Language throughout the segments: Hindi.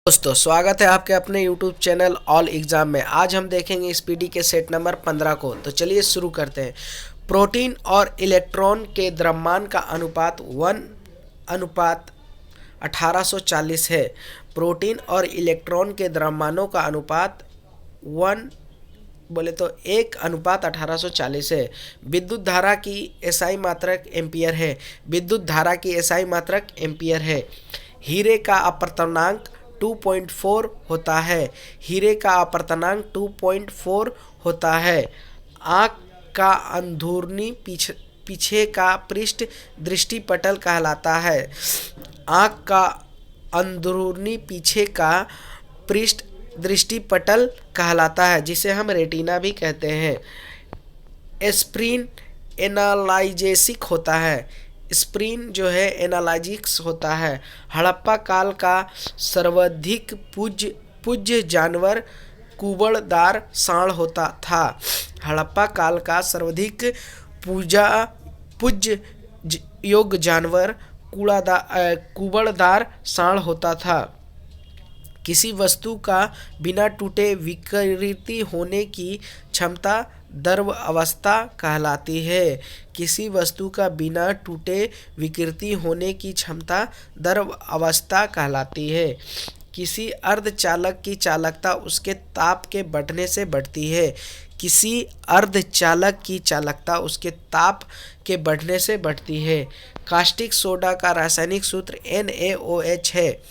दोस्तों स्वागत है आपके अपने YouTube चैनल ऑल एग्जाम में। आज हम देखेंगे स्पीडी के सेट नंबर 15 को। तो चलिए शुरू करते हैं। प्रोटीन और इलेक्ट्रॉन के द्रव्यमान का अनुपात 1:1840 है। प्रोटीन और इलेक्ट्रॉन के द्रव्यमानों का अनुपात 1:1840 है। विद्युत धारा की एसआई मात्रक एम्पियर है। विद्युत धारा की एसआई मात्रक एम्पियर है। हीरे का अपवर्तनांक 2.4 होता है। हीरे का अपवर्तनांक 2.4 होता है। आँख का अंदरूनी पीछे का पृष्ठ दृष्टिपटल कहलाता है। आँख का अंदरूनी पीछे का पृष्ठ दृष्टिपटल कहलाता है, जिसे हम रेटिना भी कहते हैं। एस्प्रिन एनाल्जेसिक होता है। स्प्रीन जो है एनाल्जेसिक होता है। हड़प्पा काल का सर्वाधिक पूज्य जानवर कुबड़दार सांड होता था। हड़प्पा काल का सर्वाधिक पूज्य योग्य जानवर कुबड़दार सांड होता था। किसी वस्तु का बिना टूटे विकृति होने की क्षमता द्रव अवस्था कहलाती है। किसी वस्तु का बिना टूटे विकृति होने की क्षमता द्रव अवस्था कहलाती है। किसी अर्धचालक की चालकता उसके ताप के बढ़ने से बढ़ती है। किसी अर्धचालक की चालकता उसके ताप के बढ़ने से बढ़ती है। कास्टिक सोडा का रासायनिक सूत्र NaOH है।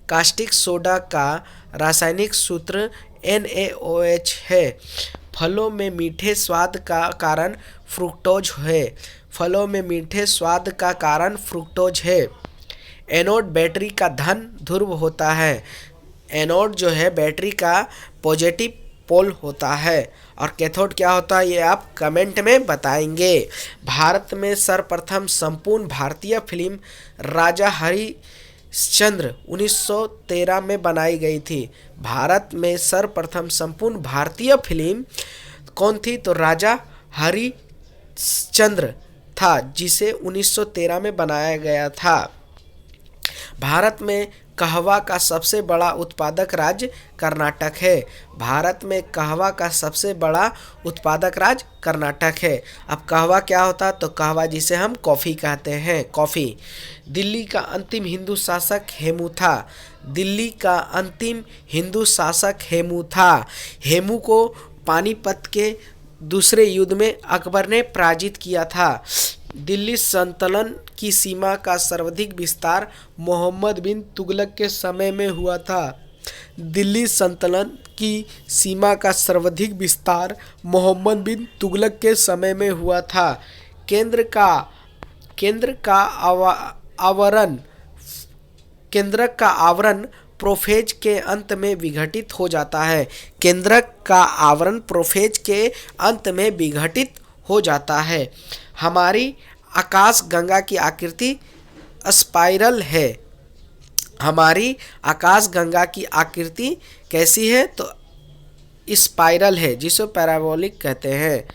कास्टिक सोडा का रासायनिक सूत्र NaOH है। फलों में मीठे स्वाद का कारण फ्रुक्टोज है। फलों में मीठे स्वाद का कारण फ्रुक्टोज है। एनोड बैटरी का धन ध्रुव होता है। एनोड जो है बैटरी का पॉजिटिव पोल होता है। और कैथोड क्या होता है, ये आप कमेंट में बताएंगे। भारत में सर्वप्रथम संपूर्ण भारतीय फिल्म राजा हरिश्चंद्र 1913 में बनाई गई थी। भारत में सर्वप्रथम संपूर्ण भारतीय फिल्म कौन थी, तो राजा हरिश्चंद्र था, जिसे 1913 में बनाया गया था। भारत में कहवा का सबसे बड़ा उत्पादक राज्य कर्नाटक है। भारत में कहवा का सबसे बड़ा उत्पादक राज्य कर्नाटक है। अब कहवा क्या होता है, तो कहवा जिसे हम कॉफ़ी कहते हैं, कॉफ़ी। दिल्ली का अंतिम हिंदू शासक हेमू था। दिल्ली का अंतिम हिंदू शासक हेमू था। हेमू को पानीपत के दूसरे युद्ध में अकबर ने पराजित किया था। दिल्ली सल्तनत की सीमा का सर्वाधिक विस्तार मोहम्मद बिन तुगलक के समय में हुआ था। दिल्ली सल्तनत की सीमा का सर्वाधिक विस्तार मोहम्मद बिन तुगलक के समय में हुआ था। केंद्रक का आवरण प्रोफेज के अंत में विघटित हो जाता है। केंद्रक का आवरण प्रोफेज के अंत में विघटित हो जाता है। हमारी आकाश गंगा की आकृति स्पाइरल है। हमारी आकाश गंगा की आकृति कैसी है, तो स्पाइरल है, जिसे पैराबोलिक कहते हैं।